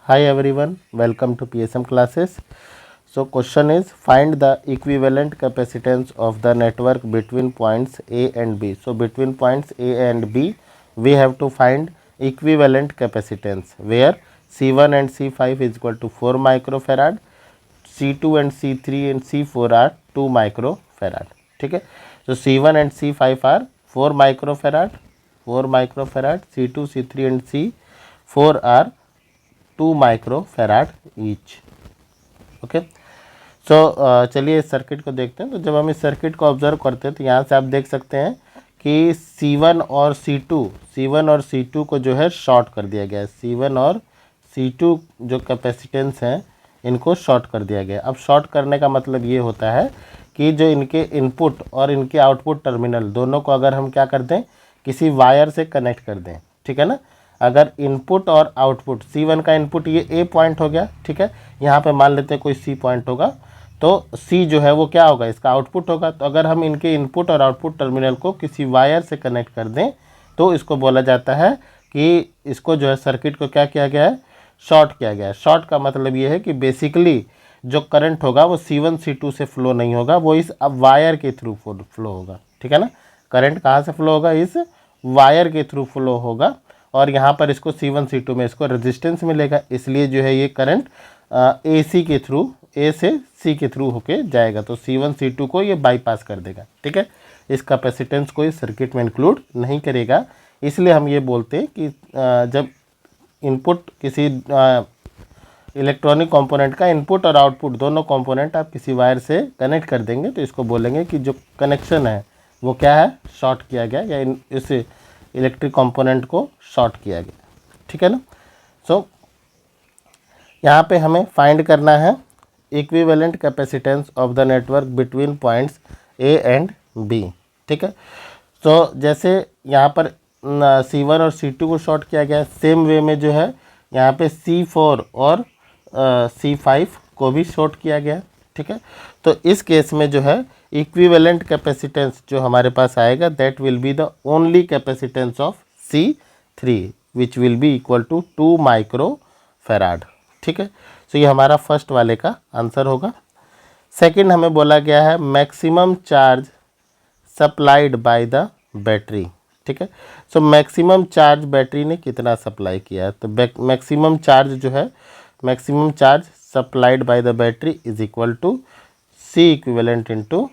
Hi everyone, welcome to PSM classes. So question is find the equivalent capacitance of the network between points A and B. So between points A and B we have to find equivalent capacitance where C1 and C5 is equal to 4 microfarad, C2 and C3 and C4 are 2 microfarad. ठीक है, so C1 and C5 are 4 microfarad, C2, C3 and C4 are 2 microfarad each. Okay, so चलिए इस circuit को देखते हैं। तो जब हम इस सर्किट को ऑब्जर्व करते हैं तो यहाँ से आप देख सकते हैं कि C1 और C2 को जो है शॉर्ट कर दिया गया है। C1 और C2 जो कैपेसिटेंस हैं इनको शॉर्ट कर दिया गया है। अब शॉर्ट करने का मतलब ये होता है कि जो इनके इनपुट और इनके आउटपुट टर्मिनल दोनों को अगर हम क्या कर दें, किसी वायर से कनेक्ट कर दें, ठीक है ना। अगर इनपुट और आउटपुट C1 का इनपुट ये A पॉइंट हो गया, ठीक है, यहाँ पे मान लेते हैं कोई C पॉइंट होगा, तो C जो है वो क्या होगा, इसका आउटपुट होगा। तो अगर हम इनके इनपुट और आउटपुट टर्मिनल को किसी वायर से कनेक्ट कर दें तो इसको बोला जाता है कि इसको जो है सर्किट को क्या किया गया है, शॉर्ट किया गया है। शॉर्ट का मतलब ये है कि बेसिकली जो करंट होगा वो C1 C2 से फ्लो नहीं होगा, वो इस वायर के थ्रू फ्लो होगा, ठीक है ना। करंट कहाँ से फ्लो होगा, इस वायर के थ्रू फ्लो होगा और यहाँ पर इसको C1 C2 में इसको रेजिस्टेंस मिलेगा, इसलिए जो है ये करंट AC के थ्रू, A से C के थ्रू होके जाएगा, तो C1 C2 को ये बाईपास कर देगा, ठीक है। इस कैपेसिटेंस को इस सर्किट में इंक्लूड नहीं करेगा, इसलिए हम ये बोलते हैं कि जब इनपुट किसी इलेक्ट्रॉनिक कंपोनेंट का इनपुट और आउटपुट दोनों कंपोनेंट आप किसी वायर से कनेक्ट कर देंगे तो इसको बोलेंगे कि जो कनेक्शन है वो क्या है, शॉर्ट किया गया या इस इलेक्ट्रिक कंपोनेंट को शॉर्ट किया गया, ठीक है ना। सो यहाँ पे हमें फाइंड करना है equivalent capacitance of the network between points A and B, ठीक है। तो जैसे यहाँ पर C1 और C2 को शॉर्ट किया गया, सेम वे में जो है यहाँ पे C4 और C5 को भी शॉर्ट किया गया, ठीक है। तो इस केस में जो है इक्विवेलेंट कैपेसिटेंस जो हमारे पास आएगा that will be the only capacitance of C3 which will be equal to 2 microfarad, ठीक है। सो ये हमारा फर्स्ट वाले का आंसर होगा। सेकंड हमें बोला गया है maximum charge supplied by the battery, ठीक है। सो मैक्सिमम चार्ज बैटरी ने कितना सप्लाई किया है, तो मैक्सिमम चार्ज जो है, maximum charge supplied by the battery is equal to C equivalent into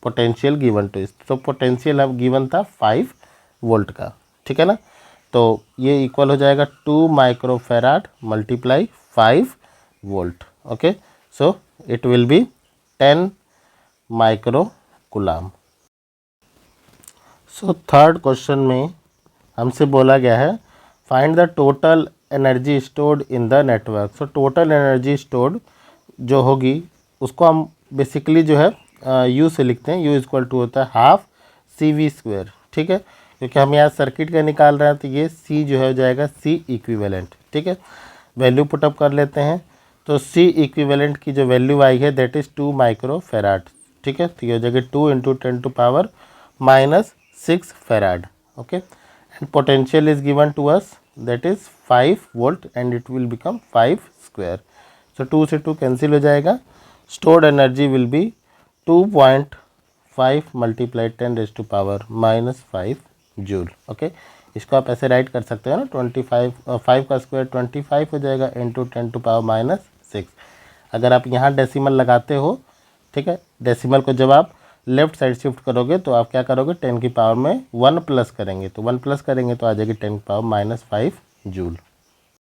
potential given to us. तो पोटेंशियल अब गिवन था 5 वोल्ट का, ठीक है ना। तो ये इक्वल हो जाएगा 2 microfarad multiply 5 volt. Okay, so it will be 10 micro coulomb. So third question में हमसे बोला गया है find the total energy stored in the network. So total energy stored जो होगी उसको हम बेसिकली जो है U से लिखते हैं। U इक्वल टू होता है हाफ CV², ठीक है, क्योंकि हम यहाँ सर्किट का निकाल रहे हैं तो ये C जो है हो जाएगा C इक्विवेलेंट, ठीक है। वैल्यू पुटअप कर लेते हैं तो C इक्विवेलेंट की जो वैल्यू आई है दैट इज़ 2 माइक्रोफेराड, ठीक है। तो ये हो जाएगा 2 × 10⁻⁻6 farad, okay. And potential is given to us that is 5 volt and it will become 5²। सो 2 से 2 कैंसिल हो जाएगा। Stored energy will be 2.5 multiply 10⁻⁻5 joule, okay. इसको आप ऐसे राइट कर सकते हो ना, 25 5 का स्क्वायर 25 हो जाएगा इंटू 10⁻⁻6। अगर आप यहाँ डेसिमल लगाते हो, ठीक है, डेसिमल को जब आप लेफ्ट साइड शिफ्ट करोगे तो आप क्या करोगे, 10 की पावर में 1 प्लस करेंगे, तो 1 प्लस करेंगे तो आ जाएगी 10⁻⁻5 जूल।